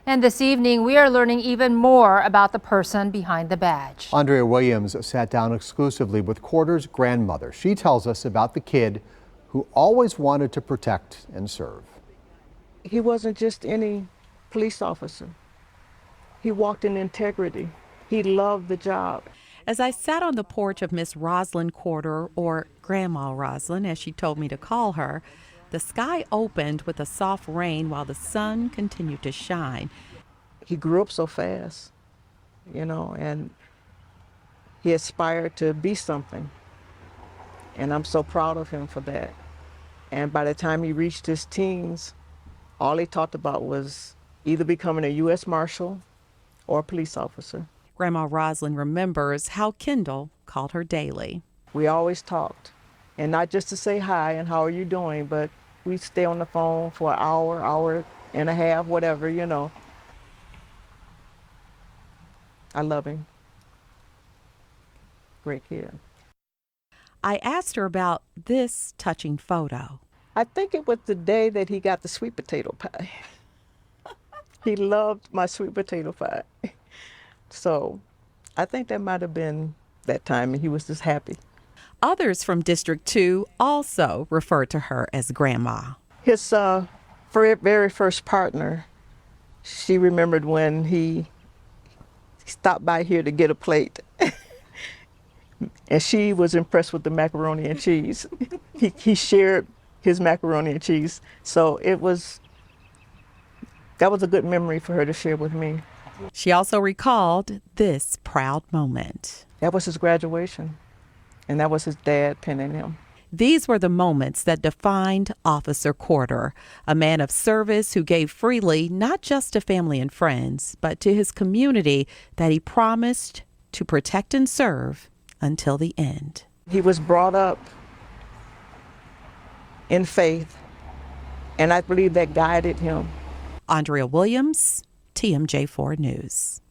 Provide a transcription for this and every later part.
And this evening, we are learning even more about the person behind the badge. Andrea Williams sat down exclusively with Corder's grandmother. She tells us about the kid who always wanted to protect and serve. He wasn't just any police officer. He walked in integrity. He loved the job. As I sat on the porch of Miss Rozlyne Corder, or Grandma Rozlyne, as she told me to call her, the sky opened with a soft rain while the sun continued to shine. He grew up so fast, you know, and he aspired to be something. And I'm so proud of him for that. And by the time he reached his teens, all he talked about was either becoming a U.S. Marshal or a police officer. Grandma Rozlyne remembers how Kendall called her daily. We always talked, and not just to say hi and how are you doing, but we'd stay on the phone for an hour, hour and a half, whatever, you know. I love him. Great kid. I asked her about this touching photo. I think it was the day that he got the sweet potato pie. He loved my sweet potato pie. So I think that might have been that time, and he was just happy. Others from District 2 also referred to her as Grandma. His very first partner, she remembered when he stopped by here to get a plate. And she was impressed with the macaroni and cheese. He shared his macaroni and cheese. So that was a good memory for her to share with me. She also recalled this proud moment. That was his graduation, and that was his dad pinning him. These were the moments that defined Officer Corder, a man of service who gave freely not just to family and friends, but to his community that he promised to protect and serve until the end. He was brought up in faith, and I believe that guided him. Andrea Williams, TMJ4 News.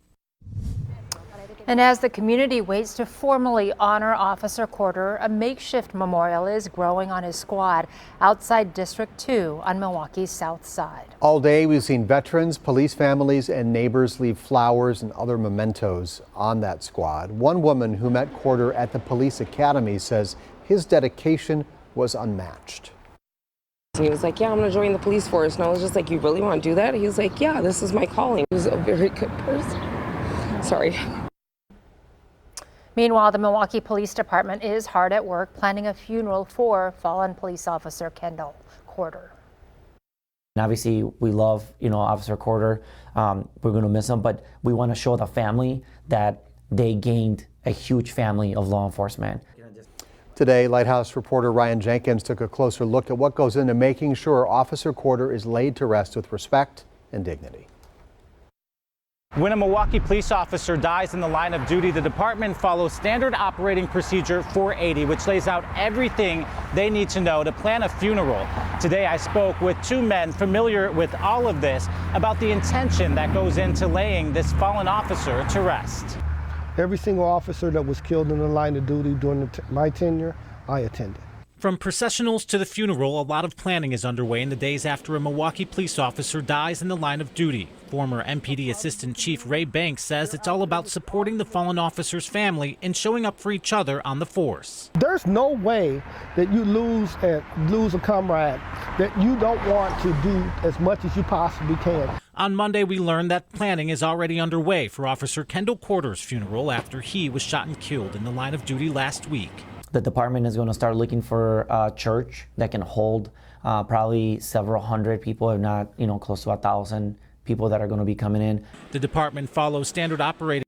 And as the community waits to formally honor Officer Corder, a makeshift memorial is growing on his squad outside District 2 on Milwaukee's south side. All day we've seen veterans, police families, and neighbors leave flowers and other mementos on that squad. One woman who met Corder at the police academy says his dedication was unmatched. He was like, yeah, I'm going to join the police force. And I was just like, you really want to do that? He was like, yeah, this is my calling. He was a very good person. Sorry. Meanwhile, the Milwaukee Police Department is hard at work planning a funeral for fallen police officer Kendall Corder. And obviously, we love, Officer Corder. We're going to miss him, but we want to show the family that they gained a huge family of law enforcement. Today, Lighthouse reporter Ryan Jenkins took a closer look at what goes into making sure Officer Corder is laid to rest with respect and dignity. When a Milwaukee police officer dies in the line of duty, the department follows standard operating procedure 480, which lays out everything they need to know to plan a funeral. Today, I spoke with two men familiar with all of this about the intention that goes into laying this fallen officer to rest. Every single officer that was killed in the line of duty during my tenure, I attended. From processionals to the funeral, a lot of planning is underway in the days after a Milwaukee police officer dies in the line of duty. Former MPD Assistant Chief Ray Banks says it's all about supporting the fallen officer's family and showing up for each other on the force. There's no way that you lose a comrade that you don't want to do as much as you possibly can. On Monday, we learned that planning is already underway for Officer Kendall Corder's funeral after he was shot and killed in the line of duty last week. The department is going to start looking for a church that can hold probably several hundred people, if not, close to 1,000 people that are going to be coming in. The department follows standard operating